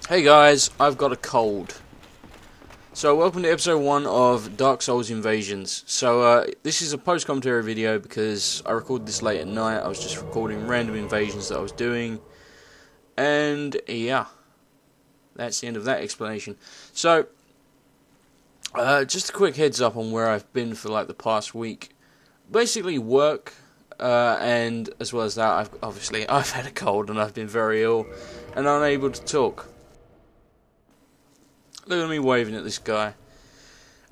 Hey guys, I've got a cold. So welcome to episode 1 of Dark Souls Invasions. So this is a post-commentary video because I recorded this late at night. I was just recording random invasions that I was doing. And yeah, that's the end of that explanation. So, just a quick heads up on where I've been for like the past week. Basically work, and as well as that, I've had a cold and I've been very ill and unable to talk. Look at me waving at this guy.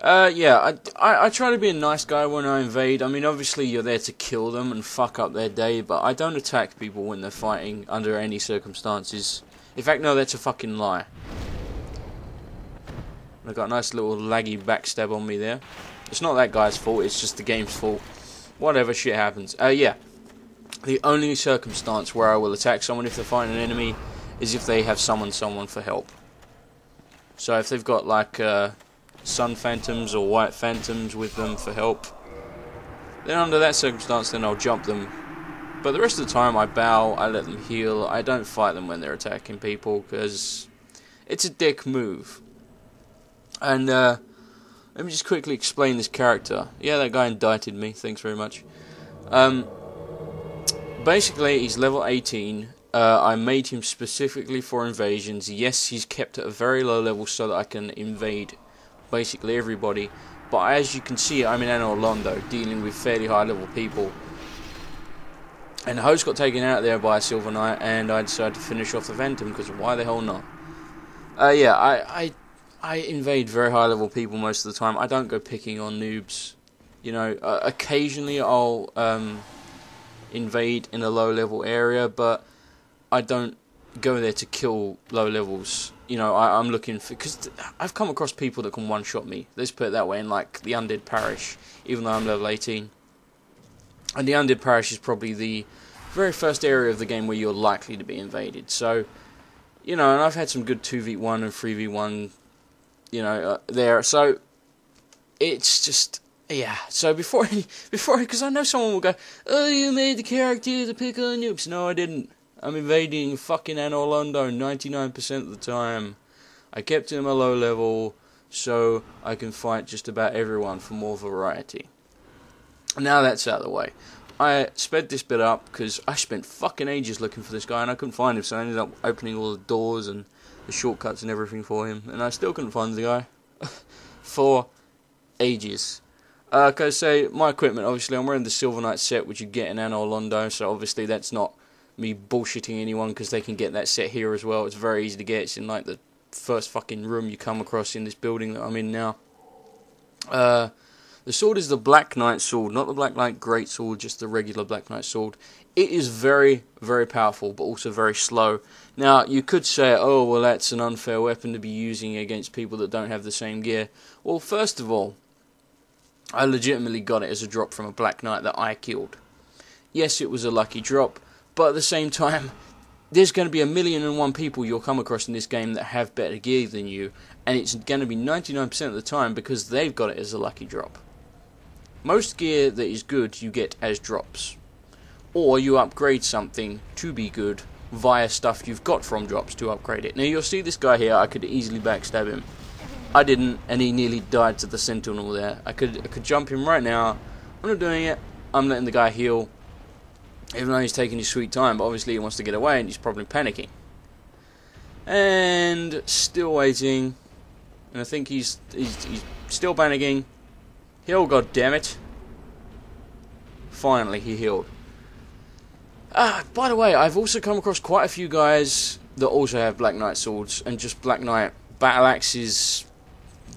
Yeah, I try to be a nice guy when I invade. I mean, obviously you're there to kill them and fuck up their day, but I don't attack people when they're fighting under any circumstances. In fact, no, that's a fucking lie. I got a nice little laggy backstab on me there. It's not that guy's fault, it's just the game's fault. Whatever, shit happens. Yeah. The only circumstance where I will attack someone if they're fighting an enemy is if they have summoned someone for help. So if they've got like sun phantoms or white phantoms with them for help, then under that circumstance then I'll jump them. But the rest of the time I bow, I let them heal, I don't fight them when they're attacking people because it's a dick move. And let me just quickly explain this character. Yeah, that guy indicted me, thanks very much. Basically he's level 18. I made him specifically for invasions. Yes, he's kept at a very low level so that I can invade basically everybody. But as you can see, I'm in Anor Londo, dealing with fairly high level people. And the host got taken out there by a Silver Knight, and I decided to finish off the Phantom, because why the hell not? Yeah, I invade very high level people most of the time. I don't go picking on noobs. You know, occasionally I'll invade in a low level area, but I don't go there to kill low levels. You know, I'm looking for... Because I've come across people that can one-shot me. Let's put it that way, in like the Undead Parish, even though I'm level 18. And the Undead Parish is probably the very first area of the game where you're likely to be invaded. So, you know, and I've had some good 2v1 and 3v1, you know, there. So, it's just... Yeah, so before, because I know someone will go, oh, you made the character to pick on noobs. No, I didn't. I'm invading fucking Anor Londo 99% of the time. I kept him a low level so I can fight just about everyone for more variety. Now that's out of the way. I sped this bit up because I spent fucking ages looking for this guy and I couldn't find him, so I ended up opening all the doors and the shortcuts and everything for him, and I still couldn't find the guy for ages. Okay, so my equipment, obviously I'm wearing the Silver Knight set which you get in Anor Londo, so obviously that's not me bullshitting anyone because they can get that set here as well. It's very easy to get. It's in like the first fucking room you come across in this building that I'm in now. The sword is the Black Knight sword, not the Black Knight Great Sword, just the regular Black Knight sword. It is very, very powerful, but also very slow. Now, you could say, oh, well, that's an unfair weapon to be using against people that don't have the same gear. Well, first of all, I legitimately got it as a drop from a Black Knight that I killed. Yes, it was a lucky drop, but at the same time, there's going to be 1,000,001 people you'll come across in this game that have better gear than you, and it's going to be 99% of the time because they've got it as a lucky drop. Most gear that is good you get as drops, or you upgrade something to be good via stuff you've got from drops to upgrade it. Now you'll see this guy here, I could easily backstab him. I didn't, and he nearly died to the Sentinel there. I could jump him right now. I'm not doing it. I'm letting the guy heal, even though he's taking his sweet time, but obviously he wants to get away and he's probably panicking. And still waiting. And I think he's still panicking. Heal, goddammit. Finally, he healed. By the way, I've also come across quite a few guys that also have Black Knight swords and just Black Knight battle axes,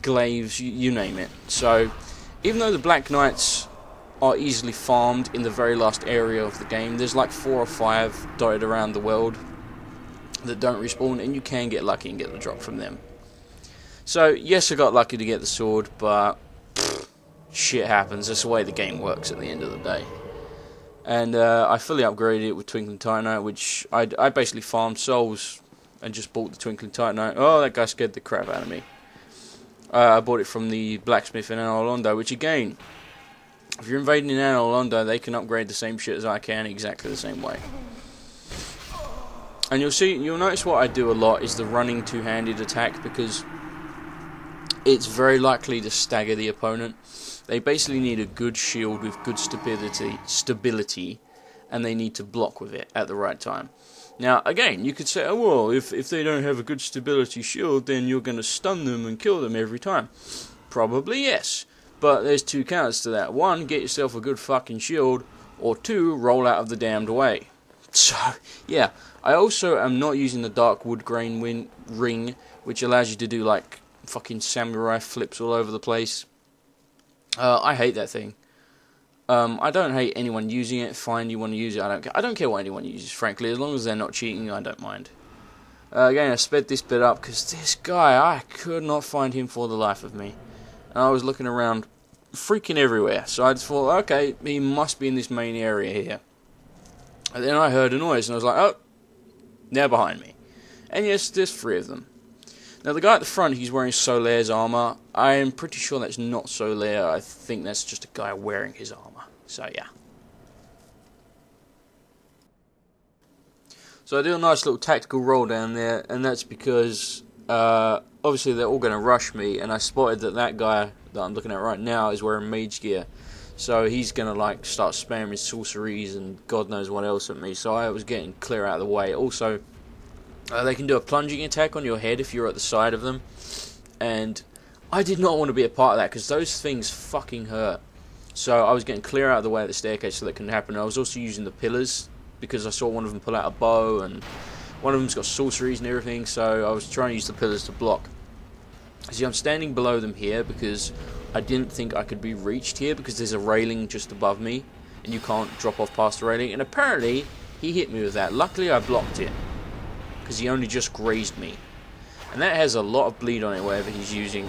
glaives, you name it. So, even though the Black Knights are easily farmed in the very last area of the game, there's like 4 or 5 dotted around the world that don't respawn, and you can get lucky and get the drop from them. So yes, I got lucky to get the sword, but shit happens. That's the way the game works at the end of the day. And I fully upgraded it with Twinkling Titanite, which I basically farmed souls and just bought the Twinkling Titanite. Oh, that guy scared the crap out of me. I bought it from the blacksmith in Anor Londo, which again, if you're invading in Anor Londo, they can upgrade the same shit as I can exactly the same way. And you'll notice what I do a lot is the running two-handed attack, because it's very likely to stagger the opponent. They basically need a good shield with good stability, and they need to block with it at the right time. Now, again, you could say, oh, well, if they don't have a good stability shield, then you're going to stun them and kill them every time. Probably, yes. But there's two counters to that. One, get yourself a good fucking shield, or two, roll out of the damned way. So, yeah. I also am not using the Dark Wood Grain ring, which allows you to do, like, fucking samurai flips all over the place. I hate that thing. I don't hate anyone using it. Fine, you want to use it. I don't care what anyone uses, frankly. As long as they're not cheating, I don't mind. Again, I sped this bit up because this guy, I could not find him for the life of me. And I was looking around freaking everywhere. So I just thought, okay, he must be in this main area here. And then I heard a noise, and I was like, oh, they're behind me. And yes, there's 3 of them. Now, the guy at the front, he's wearing Solaire's armor. I am pretty sure that's not Solaire. I think that's just a guy wearing his armor. So, yeah. So I do a nice little tactical roll down there, and that's because, obviously, they're all going to rush me, and I spotted that guy that I'm looking at right now is wearing mage gear. So he's going to, like, start spamming his sorceries and God knows what else at me. So I was getting clear out of the way. Also, they can do a plunging attack on your head if you're at the side of them. And I did not want to be a part of that, because those things fucking hurt. So I was getting clear out of the way of the staircase so that couldn't happen. And I was also using the pillars, because I saw one of them pull out a bow, and one of them's got sorceries and everything. So I was trying to use the pillars to block. See, I'm standing below them here because I didn't think I could be reached here, because there's a railing just above me, and you can't drop off past the railing. And apparently, he hit me with that. Luckily, I blocked it, because he only just grazed me. And that has a lot of bleed on it, whatever he's using.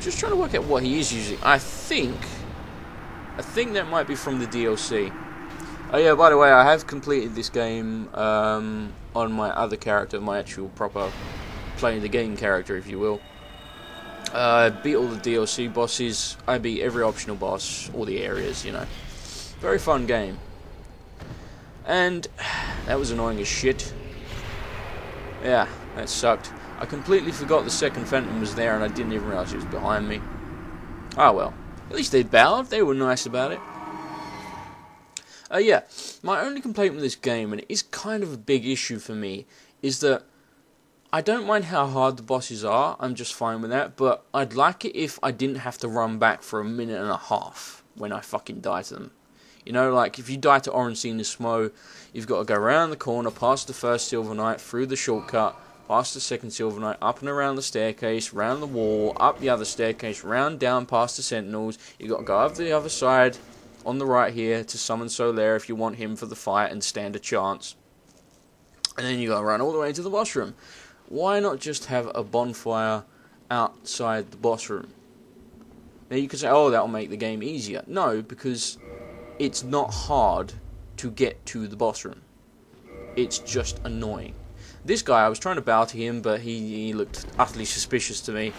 Just trying to work out what he is using. I think that might be from the DLC. Oh yeah, by the way, I have completed this game on my other character, my actual proper playing the game character, if you will. I beat all the DLC bosses. I beat every optional boss, all the areas, you know. Very fun game. And that was annoying as shit. Yeah, that sucked. I completely forgot the second Phantom was there, and I didn't even realize it was behind me. Ah well. At least they bowed. They were nice about it. Yeah, my only complaint with this game, and it is kind of a big issue for me, is that I don't mind how hard the bosses are. I'm just fine with that. But I'd like it if I didn't have to run back for a minute and a half when I fucking die to them. You know, like, if you die to Ornstein Smo, you've got to go around the corner, past the first Silver Knight, through the shortcut, past the second Silver Knight, up and around the staircase, round the wall, up the other staircase, round down past the Sentinels. You've got to go over the other side, on the right here, to summon Solaire if you want him for the fight and stand a chance. And then you got to run all the way to the boss room. Why not just have a bonfire outside the boss room? Now you could say, oh, that'll make the game easier. No, because it's not hard to get to the boss room. It's just annoying. This guy, I was trying to bow to him, but he looked utterly suspicious to me.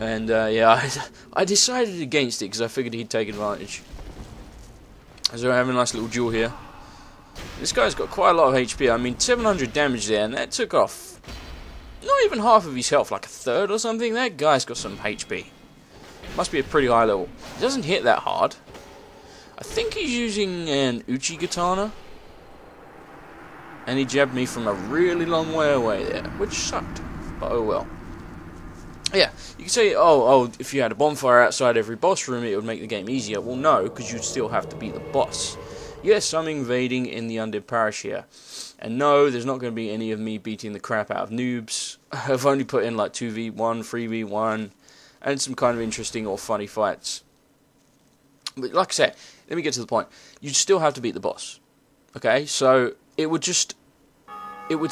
And, yeah, I decided against it, because I figured he'd take advantage. So I have a nice little duel here. This guy's got quite a lot of HP. I mean, 700 damage there, and that took off not even half of his health, like a third or something. That guy's got some HP. Must be a pretty high level. He doesn't hit that hard. I think he's using an Uchi Katana. And he jabbed me from a really long way away there, which sucked. But oh well. Yeah, you can say, oh, if you had a bonfire outside every boss room, it would make the game easier. Well, no, because you'd still have to beat the boss. Yes, I'm invading in the Undead Parish here. And no, there's not going to be any of me beating the crap out of noobs. I've only put in like 2v1, 3v1, and some kind of interesting or funny fights. But like I said, let me get to the point. You'd still have to beat the boss. Okay, so it would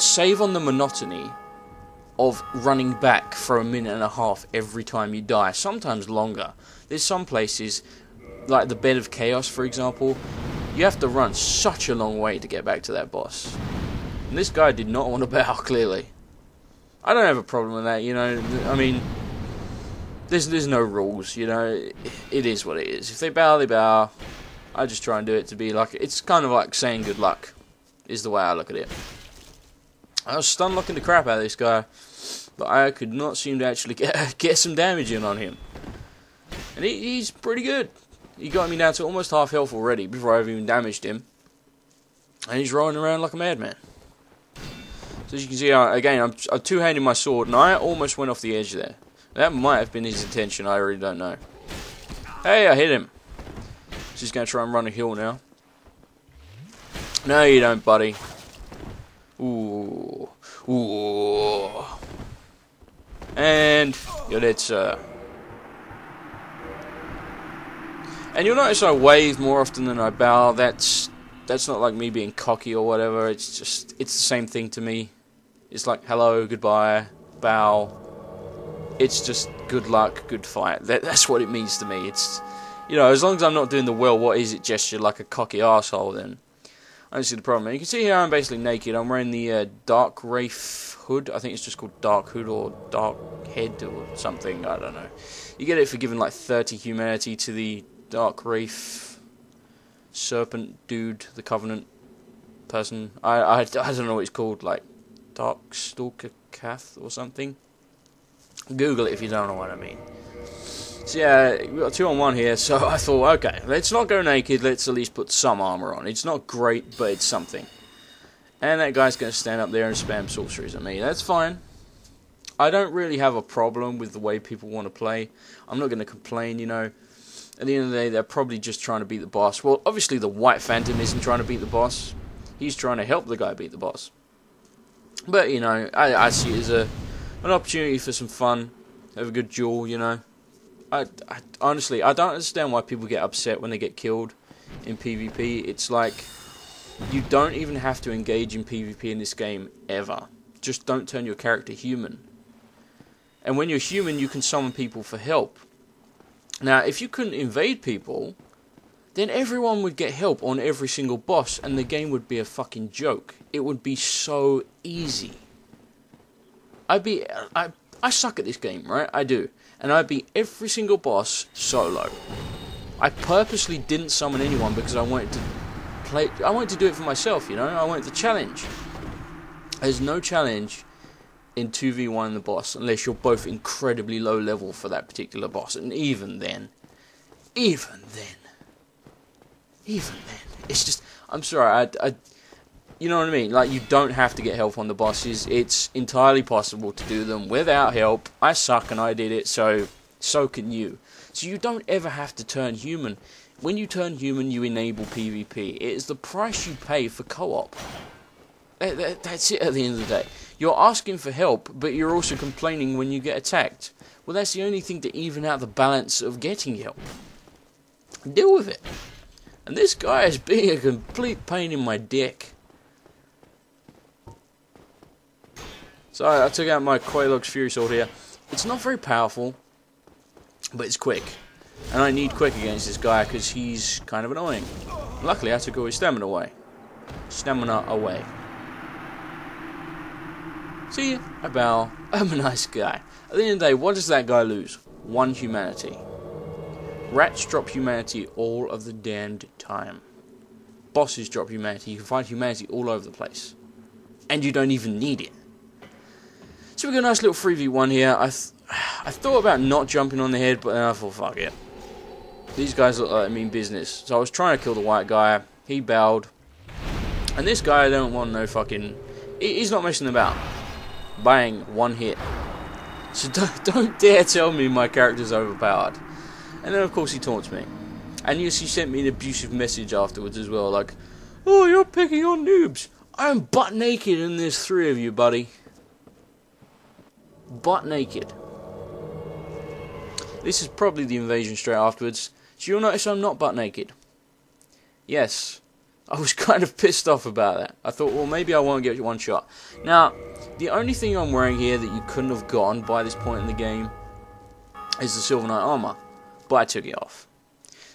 save on the monotony of running back for a minute and a half every time you die, sometimes longer. There's some places, like the Bed of Chaos, for example, you have to run such a long way to get back to that boss. And this guy did not want to bow, clearly. I don't have a problem with that, you know. I mean, there's no rules, you know. It is what it is. If they bow, they bow. I just try and do it to be like, it's kind of like saying good luck, is the way I look at it. I was stun locking the crap out of this guy, but I could not seem to actually get some damage in on him. And he's pretty good. He got me down to almost half health already before I've even damaged him. And he's rolling around like a madman. So as you can see, again, I'm two-handing my sword, and I almost went off the edge there. That might have been his intention, I really don't know. Hey, I hit him. So he's going to try and run a hill now. No, you don't, buddy. Ooh. Ooh. And you're dead, sir. And you'll notice I wave more often than I bow. That's not like me being cocky or whatever. It's the same thing to me. It's like hello, goodbye, bow. It's just good luck, good fight. That's what it means to me. It's, you know, as long as I'm not doing the well, what is it gesture like a cocky arsehole, then I don't see the problem. And you can see here I'm basically naked. I'm wearing the Dark Wraith hood. I think it's just called Dark Hood or Dark Head or something. I don't know. You get it for giving like 30 humanity to the Dark Wraith Serpent dude, the Covenant person. I don't know what it's called, like Dark Stalker Cath or something. Google it if you don't know what I mean. So yeah, we've got 2-on-1 here, so I thought, okay, let's not go naked, let's at least put some armor on. It's not great, but it's something. And that guy's going to stand up there and spam sorceries at me. That's fine. I don't really have a problem with the way people want to play. I'm not going to complain, you know. At the end of the day, they're probably just trying to beat the boss. Well, obviously the White Phantom isn't trying to beat the boss. He's trying to help the guy beat the boss. But, you know, I see it as an opportunity for some fun. Have a good duel, you know. Honestly, I don't understand why people get upset when they get killed in PvP. It's like, you don't even have to engage in PvP in this game, ever. Just don't turn your character human. And when you're human, you can summon people for help. Now, if you couldn't invade people, then everyone would get help on every single boss, and the game would be a fucking joke. It would be so easy. I suck at this game, right? I do. And I beat every single boss solo. I purposely didn't summon anyone because I wanted to do it for myself, you know? I wanted to challenge. There's no challenge in 2v1 the boss unless you're both incredibly low level for that particular boss. And even then, it's just, I'm sorry, you know what I mean? Like, you don't have to get help on the bosses. It's entirely possible to do them without help. I suck and I did it, so can you. So you don't ever have to turn human. When you turn human, you enable PvP. It is the price you pay for co-op. That's it at the end of the day. You're asking for help, but you're also complaining when you get attacked. Well, that's the only thing to even out the balance of getting help. Deal with it. And this guy is being a complete pain in my dick. So I took out my Quailog's Fury Sword here. It's not very powerful, but it's quick. And I need quick against this guy because he's kind of annoying. Luckily, I took all his stamina away. See ya, I bow. I'm a nice guy. At the end of the day, what does that guy lose? 1 humanity. Rats drop humanity all of the damned time. Bosses drop humanity. You can find humanity all over the place. And you don't even need it. So we got a nice little 3v1 here. I thought about not jumping on the head, but then I thought, fuck it. These guys look like I mean business. So I was trying to kill the white guy. He bowed. And this guy, I don't want no fucking... He's not messing about. Bang, 1 hit. So don't dare tell me my character's overpowered. And then of course he taunts me. And yes, he sent me an abusive message afterwards as well, like, oh, you're picking on noobs. I'm butt naked and there's 3 of you, buddy. Butt naked. This is probably the invasion straight afterwards. So you'll notice I'm not butt naked. Yes. I was kind of pissed off about that. I thought, well, maybe I won't get 1 shot. Now, the only thing I'm wearing here that you couldn't have gotten by this point in the game is the Silver Knight armor. But I took it off.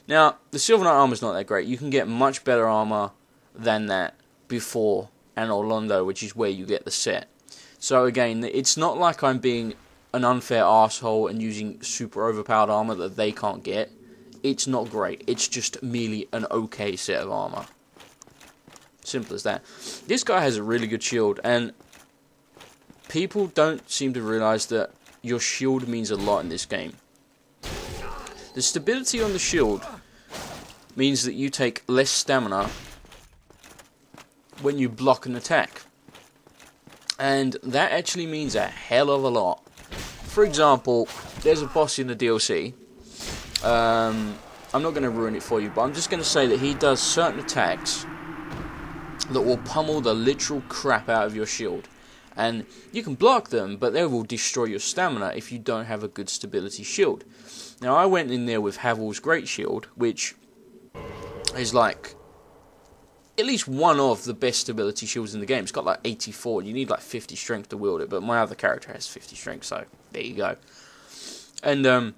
Now, the Silver Knight armor is not that great. You can get much better armor than that before Anor Londo, which is where you get the set. So again, it's not like I'm being an unfair asshole and using super overpowered armor that they can't get. it's not great. It's just merely an okay set of armor. Simple as that. This guy has a really good shield, and people don't seem to realize that your shield means a lot in this game. The stability on the shield means that you take less stamina when you block an attack. And that actually means a hell of a lot. For example, there's a boss in the DLC. I'm not going to ruin it for you, but I'm just going to say that he does certain attacks that will pummel the literal crap out of your shield. And you can block them, but they will destroy your stamina if you don't have a good stability shield. Now, I went in there with Havel's Great Shield, which is like at least one of the best stability shields in the game. It's got like 84, you need like 50 strength to wield it, but my other character has 50 strength, so there you go. And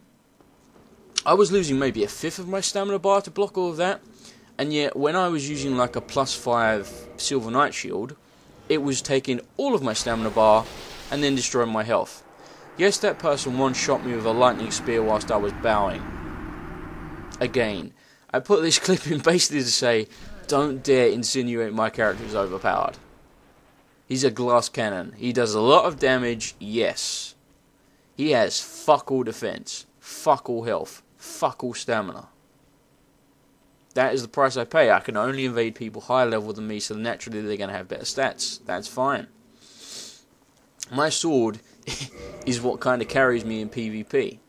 I was losing maybe a fifth of my stamina bar to block all of that, and yet when I was using like a +5 Silver Knight shield, it was taking all of my stamina bar and then destroying my health. Yes, that person one-shot me with a lightning spear whilst I was bowing. Again, I put this clip in basically to say, don't dare insinuate my character is overpowered. He's a glass cannon. He does a lot of damage, yes. He has fuck all defense, fuck all health, fuck all stamina. That is the price I pay. I can only invade people higher level than me, so naturally they're going to have better stats. That's fine. My sword is what kind of carries me in PvP.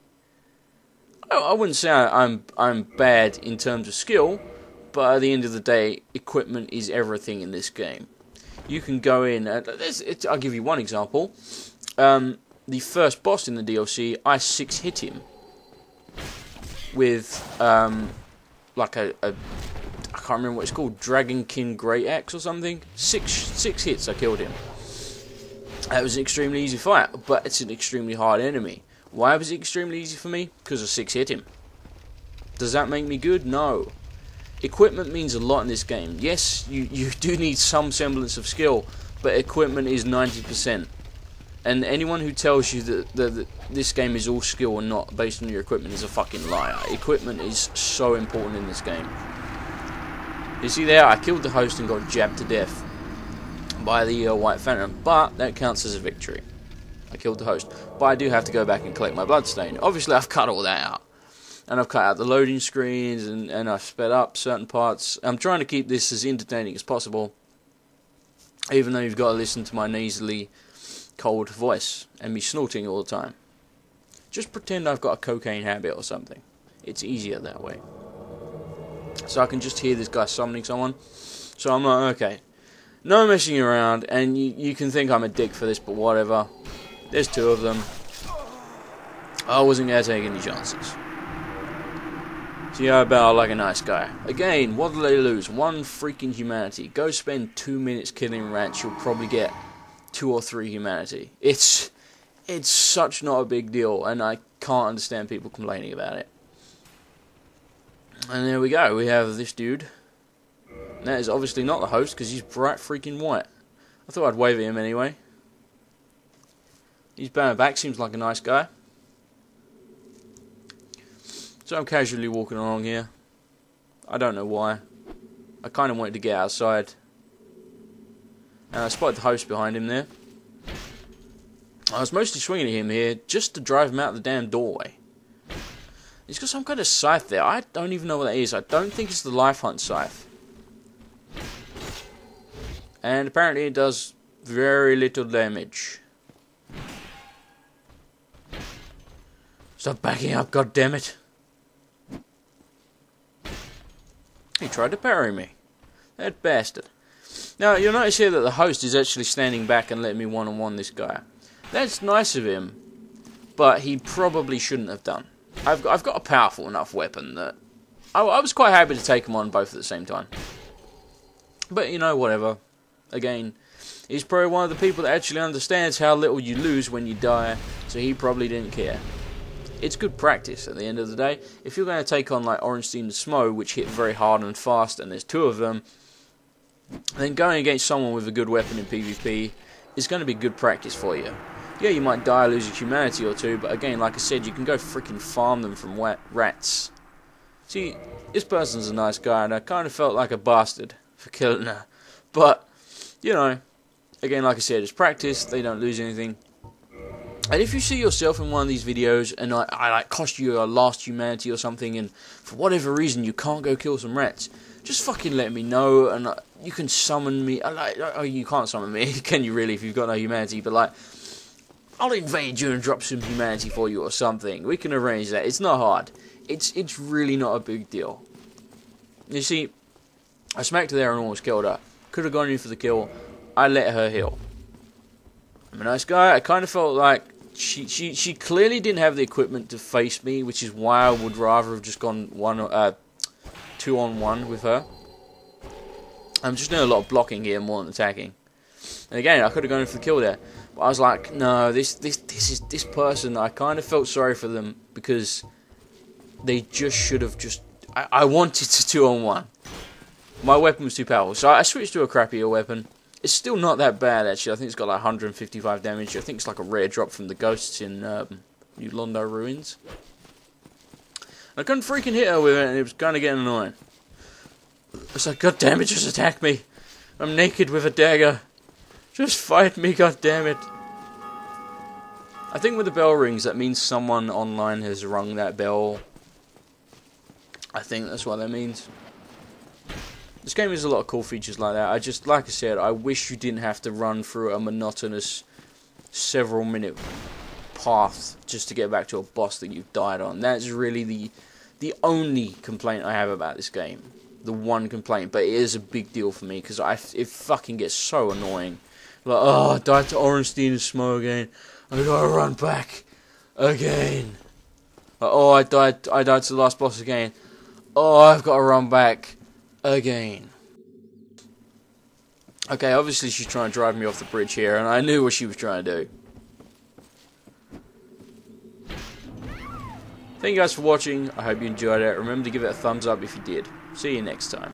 I wouldn't say I'm bad in terms of skill, but at the end of the day, equipment is everything in this game. You can go in, I'll give you one example. The first boss in the DLC, I 6-hit him with like a I can't remember what it's called, Dragonkin Great Axe or something. Six hits, I killed him. That was an extremely easy fight, but it's an extremely hard enemy. Why was it extremely easy for me? Because I 6-hit him. Does that make me good? No. Equipment means a lot in this game. Yes, you do need some semblance of skill, but equipment is 90%. And anyone who tells you that this game is all skill and not based on your equipment is a fucking liar. Equipment is so important in this game. You see there, I killed the host and got jabbed to death by the White Phantom, but that counts as a victory. I killed the host, but I do have to go back and collect my bloodstain. Obviously, I've cut all that out. And I've cut out the loading screens, and I've sped up certain parts. I'm trying to keep this as entertaining as possible, even though you've got to listen to my nasally cold voice and me snorting all the time. Just pretend I've got a cocaine habit or something. It's easier that way. So I can just hear this guy summoning someone. So I'm like, okay, no messing around, and you can think I'm a dick for this, but whatever. There's two of them. I wasn't going to take any chances. So yeah, I bow like a nice guy. Again, what do they lose? One freaking humanity. Go spend 2 minutes killing rats, you'll probably get 2 or 3 humanity. It's such not a big deal, and I can't understand people complaining about it. And there we go, we have this dude. That is obviously not the host, because he's bright freaking white. I thought I'd wave at him anyway. He's bowing back, seems like a nice guy. So I'm casually walking along here. I don't know why. I kind of wanted to get outside. And I spotted the host behind him there. I was mostly swinging at him here just to drive him out the damn doorway. He's got some kind of scythe there. I don't even know what that is. I don't think it's the Life Hunt scythe. And apparently it does very little damage. Stop backing up, goddammit. He tried to parry me. That bastard. Now, you'll notice here that the host is actually standing back and letting me one-on-one this guy. That's nice of him, but he probably shouldn't have done. I've got a powerful enough weapon that I was quite happy to take him on both at the same time. But, you know, whatever. Again, he's probably one of the people that actually understands how little you lose when you die, so he probably didn't care. It's good practice at the end of the day. If you're going to take on like Ornstein and Smo, which hit very hard and fast, and there's 2 of them, then going against someone with a good weapon in PvP is going to be good practice for you. Yeah, you might die, lose a humanity or 2, but again, like I said, you can go freaking farm them from rats. See, this person's a nice guy, and I kind of felt like a bastard for killing her. But, you know, again, like I said, it's practice. They don't lose anything. And if you see yourself in one of these videos, and I like cost you a last humanity or something, and for whatever reason you can't go kill some rats, just fucking let me know, and you can summon me. Oh, you can't summon me, can you really, if you've got no humanity? But like, I'll invade you and drop some humanity for you or something. We can arrange that. It's not hard. It's really not a big deal. You see, I smacked her there and almost killed her. Could have gone in for the kill. I let her heal. I'm a nice guy. I kind of felt like she clearly didn't have the equipment to face me, which is why I would rather have just gone 2-on-1 with her. I'm just doing a lot of blocking here more than attacking. And again, I could have gone in for the kill there, but I was like, no, this person. I kind of felt sorry for them because they just should have just. I wanted to 2-on-1. My weapon was too powerful, so I switched to a crappier weapon. It's still not that bad, actually. I think it's got like 155 damage. I think it's like a rare drop from the ghosts in New Londo Ruins. I couldn't freaking hit her with it, and it was kind of getting annoying. It's like, god damn it, just attack me. I'm naked with a dagger. Just fight me, god damn it. I think when the bell rings, that means someone online has rung that bell. I think that's what that means. This game has a lot of cool features like that. Like I said, I wish you didn't have to run through a monotonous several minute path just to get back to a boss that you've died on. That's really the only complaint I have about this game. The one complaint, but it is a big deal for me because it fucking gets so annoying. Like, oh, I died to Orenstein and Smo again. I gotta run back again. Like, oh, I died to the last boss again. Oh, I've got to run back again. Okay, obviously she's trying to drive me off the bridge here, and I knew what she was trying to do. Thank you guys for watching. I hope you enjoyed it. Remember to give it a thumbs up if you did. See you next time.